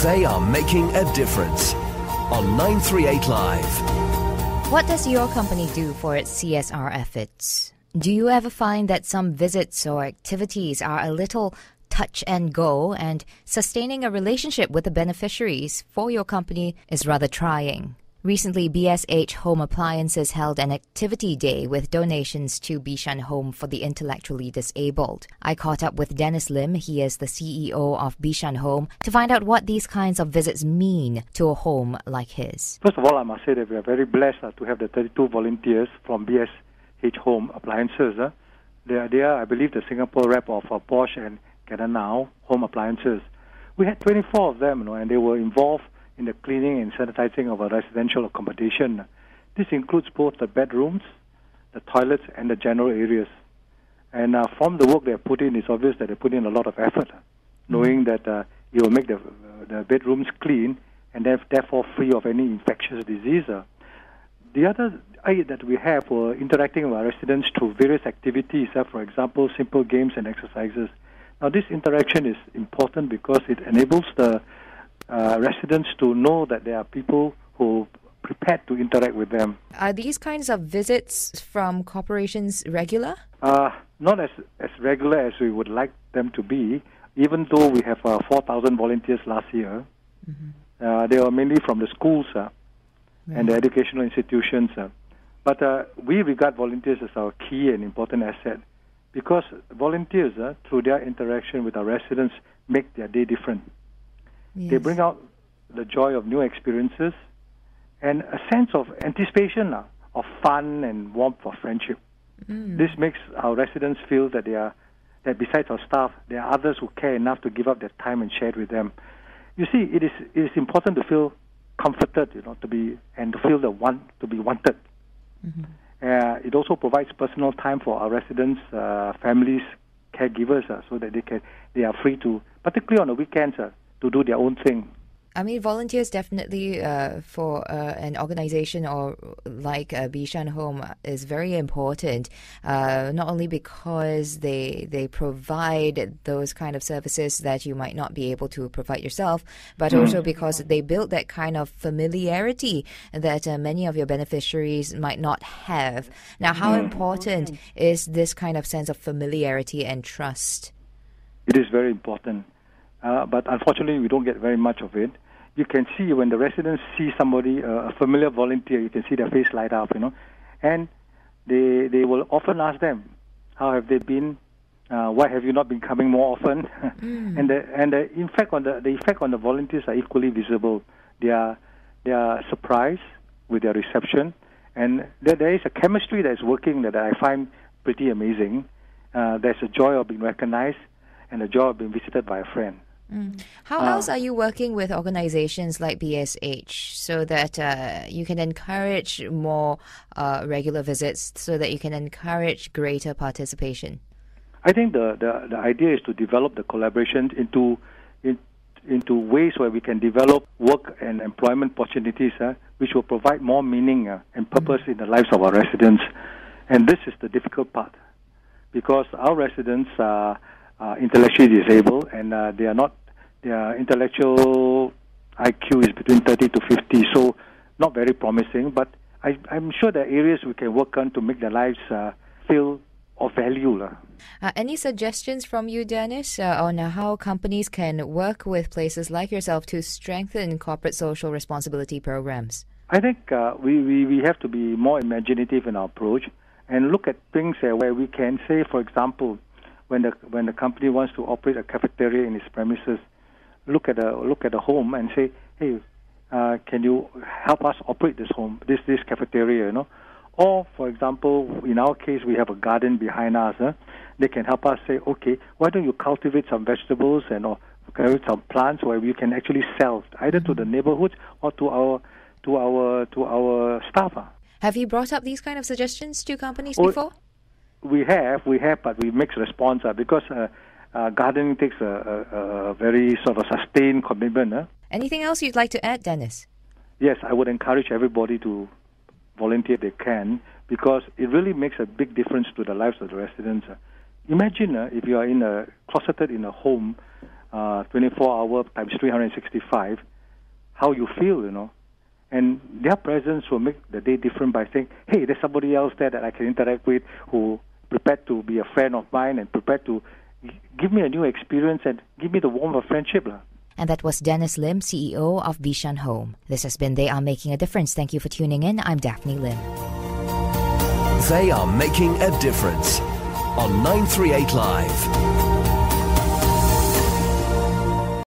They are making a difference on 938 Live. What does your company do for its CSR efforts? Do you ever find that some visits or activities are a little touch and go, and sustaining a relationship with the beneficiaries for your company is rather trying? Recently, BSH Home Appliances held an activity day with donations to BSH Home for the intellectually disabled. I caught up with Dennis Lim, he is the CEO of BSH Home, to find out what these kinds of visits mean to a home like his. First of all, I must say that we are very blessed to have the 32 volunteers from BSH Home Appliances. They are, I believe, the Singapore rep of Bosch and Cadenau Home Appliances. We had 24 of them, and they were involved in the cleaning and sanitizing of a residential accommodation. This includes both the bedrooms, the toilets, and the general areas. And from the work they have put in, it's obvious that they put in a lot of effort, knowing that it will make the bedrooms clean and therefore free of any infectious disease. The other aid that we have were interacting with our residents through various activities, for example, simple games and exercises. Now, this interaction is important because it enables the residents to know that there are people who are prepared to interact with them. Are these kinds of visits from corporations regular? Not as regular as we would like them to be, even though we have 4,000 volunteers last year. Mm-hmm. They are mainly from the schools and the educational institutions. But we regard volunteers as our key and important asset because volunteers, through their interaction with our residents, make their day different. Yes. They bring out the joy of new experiences and a sense of anticipation of fun and warmth of friendship. This makes our residents feel that that besides our staff, there are others who care enough to give up their time and share it with them. You see, it is important to feel comforted, to feel to be wanted. Mm-hmm. It also provides personal time for our residents, families, caregivers, so that they are free to, particularly on the weekends, to do their own thing. I mean, volunteers definitely for an organization or like BSH Home is very important, not only because they provide those kind of services that you might not be able to provide yourself, but also because they build that kind of familiarity that many of your beneficiaries might not have. Now, how important is this kind of sense of familiarity and trust? It is very important. But unfortunately, we don't get very much of it. You can see when the residents see somebody, a familiar volunteer, you can see their face light up, and they will often ask them, how have they been? Why have you not been coming more often? And the effect on the volunteers are equally visible. They are surprised with their reception, and there is a chemistry that is working that I find pretty amazing. There's a joy of being recognized and the joy of being visited by a friend. How else are you working with organizations like BSH so that you can encourage more regular visits, so that you can encourage greater participation? I think the idea is to develop the collaboration into ways where we can develop work and employment opportunities which will provide more meaning and purpose in the lives of our residents. And this is the difficult part because our residents are intellectually disabled, and their intellectual IQ is between 30 to 50, so not very promising. But I'm sure there are areas we can work on to make their lives feel of value. Any suggestions from you, Dennis, on how companies can work with places like yourself to strengthen corporate social responsibility programs? I think we have to be more imaginative in our approach and look at things where we can say, for example, when the company wants to operate a cafeteria in its premises, look at a home and say, hey, can you help us operate this cafeteria, Or, for example, in our case, we have a garden behind us. They can help us say, okay, why don't you cultivate some vegetables or cultivate some plants where we can actually sell either to the neighborhoods or to our staff. Have you brought up these kind of suggestions to companies before? We have, but we mix response because gardening takes a very sort of sustained commitment. Anything else you'd like to add, Dennis? Yes, I would encourage everybody to volunteer if they can, because it really makes a big difference to the lives of the residents. Imagine if you are closeted in a home 24 hour times 365, how you feel, you know. And their presence will make the day different by saying, hey, there's somebody else there that I can interact with who prepared to be a friend of mine and prepared to give me a new experience and give me the warmth of friendship. And that was Dennis Lim, CEO of BSH Home. This has been They Are Making a Difference. Thank you for tuning in. I'm Daphne Lim. They are making a difference on 938 Live.